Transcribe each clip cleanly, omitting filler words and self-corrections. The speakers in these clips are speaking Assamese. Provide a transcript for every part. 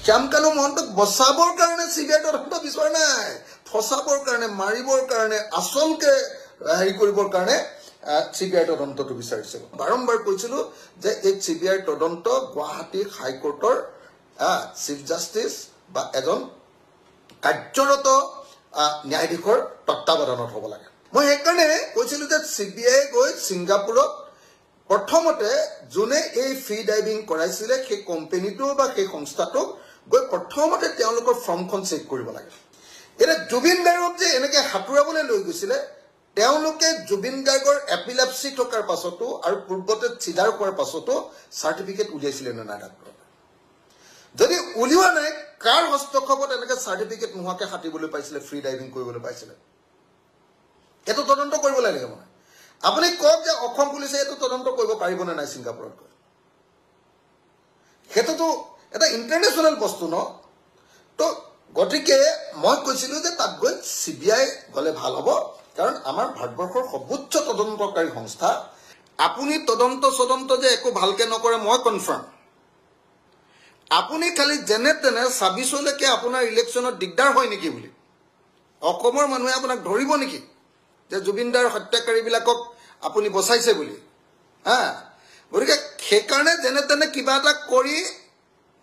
শ্যামকানু মহন্তক বচাবৰ কাৰণে চিবিআই তদন্ত বিচৰা নাই, ফচাবৰ কাৰণে, মাৰিবৰ কাৰণে, আচলকে হেৰি কৰিবৰ কাৰণে চিবিআই তদন্তটো বিচাৰিছিল। বাৰম্বাৰ কৈছিলো যে এই চিবিআই তদন্ত গুৱাহাটী হাইকোৰ্টৰ চিফ জাষ্টিচ বা এজন কাৰ্যৰত ন্যায়াধীশৰ তত্ত্বাৱধানত হ'ব লাগে। মই সেইকাৰণে কৈছিলো যে চিবিআই গৈ ছিংগাপুৰত প্ৰথমতে যোনে এই ফ্ৰী ডাইভিং কৰাইছিলে সেই কোম্পানীটো বা সেই সংস্থাটোক গৈ প্ৰথমতে তেওঁলোকৰ ফৰ্মখন চেক কৰিব লাগে। এতিয়া জুবিন গাৰ্গক যে এনেকৈ সাঁতোৰাবলৈ লৈ গৈছিলে, তেওঁলোকে জুবিন গাৰ্গৰ এপিলেপসি থকাৰ পাছতো আৰু পূৰ্বতে চিডাৰ হোৱাৰ পাছতো চাৰ্টিফিকেট উলিয়াইছিলে নে নাই ডাক্তৰ? যদি উলিওৱা নাই, কাৰ হস্তক্ষেপত এনেকৈ চাৰ্টিফিকেট নোহোৱাকৈ সাঁতুৰিবলৈ পাইছিলে, ফ্ৰী ডাইভিং কৰিবলৈ পাইছিলে? এইটো তদন্ত কৰিব লাগে। মানে আপুনি কওক যে অসম পুলিচে এইটো তদন্ত কৰিব পাৰিবনে নাই ছিংগাপুৰত গৈ? সেইটোতো এটা ইণ্টাৰনেশ্যনেল বস্তু ন। তো গতিকে মই কৈছিলোঁ যে তাত গৈ চিবিআই গ'লে ভাল হ'ব, কাৰণ আমাৰ ভাৰতবৰ্ষৰ সৰ্বোচ্চ তদন্তকাৰী সংস্থা। আপুনি তদন্ত যে একো ভালকৈ নকৰে মই কনফাৰ্ম। আপুনি খালি যেনে তেনে ২৬লৈকে আপোনাৰ ইলেকশ্যনত দিগদাৰ হয় নেকি বুলি অসমৰ মানুহে আপোনাক ধৰিব নেকি যে জুবিনদাৰ হত্যাকাৰীবিলাকক আপুনি বচাইছে বুলি? গতিকে সেইকাৰণে যেনে তেনে কিবা এটা কৰি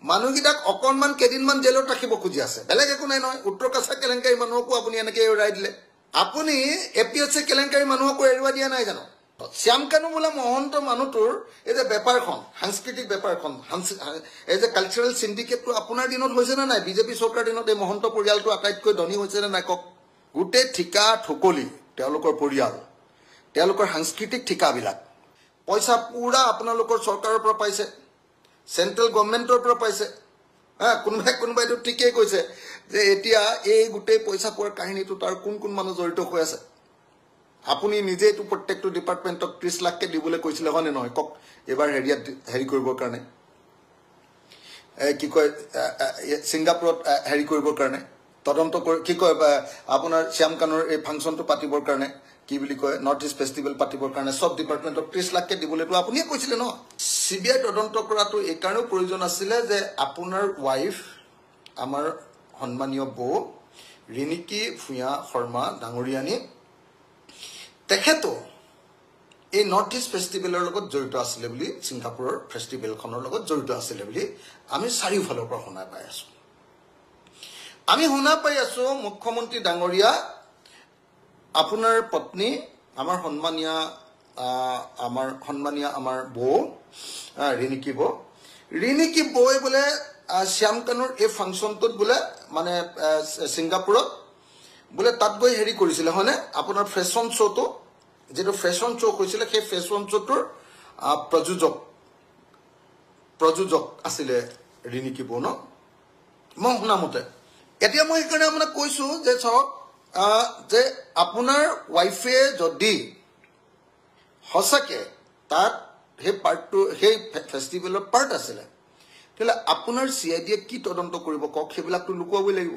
মানুহকেইটাক অকণমান কেইদিনমান জেলত ৰাখিব খুজি আছে, বেলেগ একো নাই নহয়। উত্তৰ কাছাৰ কেলেংকাৰী মানুহকো আপুনি এনেকৈ এৰাই দিলে। আপুনি APSC কেলেংকাৰী মানুহকো এৰুৱাই দিয়া নাই জানো? শ্যামকানু বোলা মহন্ত মানুহটোৰ এই যে বেপাৰখন, সাংস্কৃতিক বেপাৰখন, এই যে কালচাৰেল চিণ্ডিকেটটো আপোনাৰ দিনত হৈছে নে নাই? বিজেপি চৰকাৰ দিনত এই মহন্ত পৰিয়ালটো আটাইতকৈ ধনী হৈছে নে নাই কওক? গোটেই ঠিকা ঠকলি তেওঁলোকৰ পৰিয়াল, তেওঁলোকৰ সাংস্কৃতিক ঠিকাবিলাক পইচা পুৰা আপোনালোকৰ চৰকাৰৰ পৰা পাইছে, চেণ্ট্ৰেল গভৰ্ণমেণ্টৰ পৰা পাইছে। কোনোবাইতো ঠিকেই কৈছে যে এতিয়া এই গোটেই পইচা পোৱাৰ কাহিনীটো তাৰ কোন মানুহ জড়িত হৈ আছে। আপুনি নিজে এইটো প্ৰত্যেকটো ডিপাৰ্টমেণ্টক ৩০ লাখকৈ দিবলৈ কৈছিলে হয়নে নহয় কওক? এইবাৰ হেৰি কৰিবৰ কাৰণে, কি কয়, ছিংগাপুৰত হেৰি কৰিবৰ কাৰণে, তদন্ত কি কয় আপোনাৰ শ্যামকানুৰ এই ফাংচনটো পাতিবৰ কাৰণে, কি বুলি কয়, নৰ্থ ইষ্ট ফেষ্টিভেল পাতিবৰ কাৰণে চব ডিপাৰ্টমেণ্টক ৩০ লাখকৈ দিবলৈতো আপুনিয়ে কৈছিলে ন। চিবিআই তদন্ত কৰাটো এইকাৰণেও প্ৰয়োজন আছিলে যে আপোনাৰ ৱাইফ, আমাৰ সন্মানীয় বৌ ৰিণিকী ভূঞা শৰ্মা ডাঙৰীয়ানী, তেখেতো এই নৰ্থ ইষ্ট ফেষ্টিভেলৰ লগত জড়িত আছিলে বুলি, ছিংগাপুৰৰ ফেষ্টিভেলখনৰ লগত জড়িত আছিলে বুলি আমি চাৰিওফালৰ পৰা শুনা পাই আছোঁ। আমি শুনা পাই আছোঁ মুখ্যমন্ত্ৰী ডাঙৰীয়া, আপোনাৰ পত্নী, আমাৰ সন্মানীয়া আমাৰ বৌ ৰিণিকী বৌয়ে বোলে শ্যামকানুৰ এই ফাংচনটোত বোলে মানে ছিংগাপুৰত বোলে তাত গৈ হেৰি কৰিছিলে হয়নে, আপোনাৰ ফেশ্বন শ্ব'টো, যিটো ফেশ্বন শ্ব' হৈছিলে সেই ফেশ্বন শ্ব'টোৰ প্ৰযোজক আছিলে ৰিণিকী বৌ ন, মই শুনামতে। এতিয়া মই সেইকাৰণে আপোনাক কৈছোঁ যে চাওক, যে আপোনাৰ ৱাইফে যদি সঁচাকৈ তাত সেই পাৰ্টটো, সেই ফেষ্টিভেলৰ পাৰ্ট আছিলে, তেতিয়াহ'লে আপোনাৰ CID-য়ে কি তদন্ত কৰিব কওক? সেইবিলাকতো লুকুৱাবই লাগিব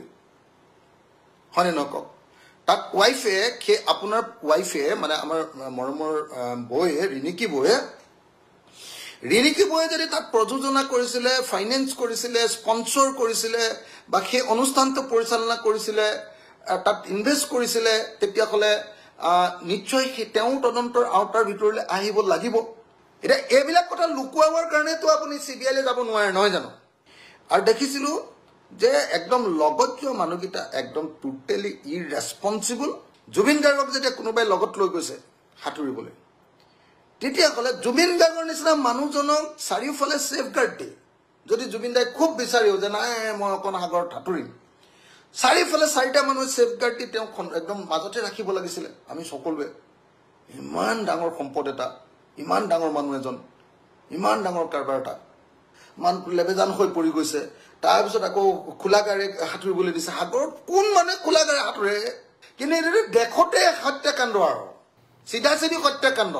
হয়নে নহয় কওক? তাত ৱাইফে, আপোনাৰ ৱাইফে মানে আমাৰ মৰমৰ বৌয়ে, ৰিণিকী বৌয়ে যদি তাত প্ৰযোজনা কৰিছিলে, ফাইনেন্স কৰিছিলে, স্পনচৰ কৰিছিলে বা সেই অনুষ্ঠানটো পৰিচালনা কৰিছিলে, তাত ইনভেষ্ট কৰিছিলে, তেতিয়াহ'লে নিশ্চয় তেওঁ তদন্তৰ আওতাৰ ভিতৰলৈ আহিব লাগিব। এতিয়া এইবিলাক কথা লুকুৱাবৰ কাৰণেতো আপুনি চিবিআইলৈ যাব নোৱাৰে নহয় জানো? আৰু দেখিছিলোঁ যে একদম লগত যোৱা মানুহকেইটা একদম টোটেলি ইৰেছপনচিবল। জুবিন গাৰ্গক যেতিয়া কোনোবাই লগত লৈ গৈছে সাঁতুৰিবলৈ, তেতিয়াহ'লে জুবিন গাৰ্গৰ নিচিনা মানুহজনক চাৰিওফালে ছেফগাৰ্ড দিয়ে। যদি জুবিন দাই খুব বিচাৰিও যে নাই মই অকণ সাগৰত সাঁতুৰিম, চাৰিওফালে 4টা মানুহে ছেফগাৰ্ড দি তেওঁক একদম মাজতে ৰাখিব লাগিছিলে। আমি সকলোৱে ইমান ডাঙৰ সম্পদ এটা, ইমান ডাঙৰ মানুহ এজন, ইমান ডাঙৰ কাৰবাৰ এটা, মান লেবেজান হৈ পৰি গৈছে, তাৰপিছত আকৌ খোলা গাড়ী সাঁতুৰিবলৈ দিছে। সাগৰত কোন মানুহে খোলা গাড়ী সাঁতুৰে? কিন্তু এইটো দেশতে হত্যাকাণ্ড আৰু চিধা চিধি হত্যাকাণ্ড।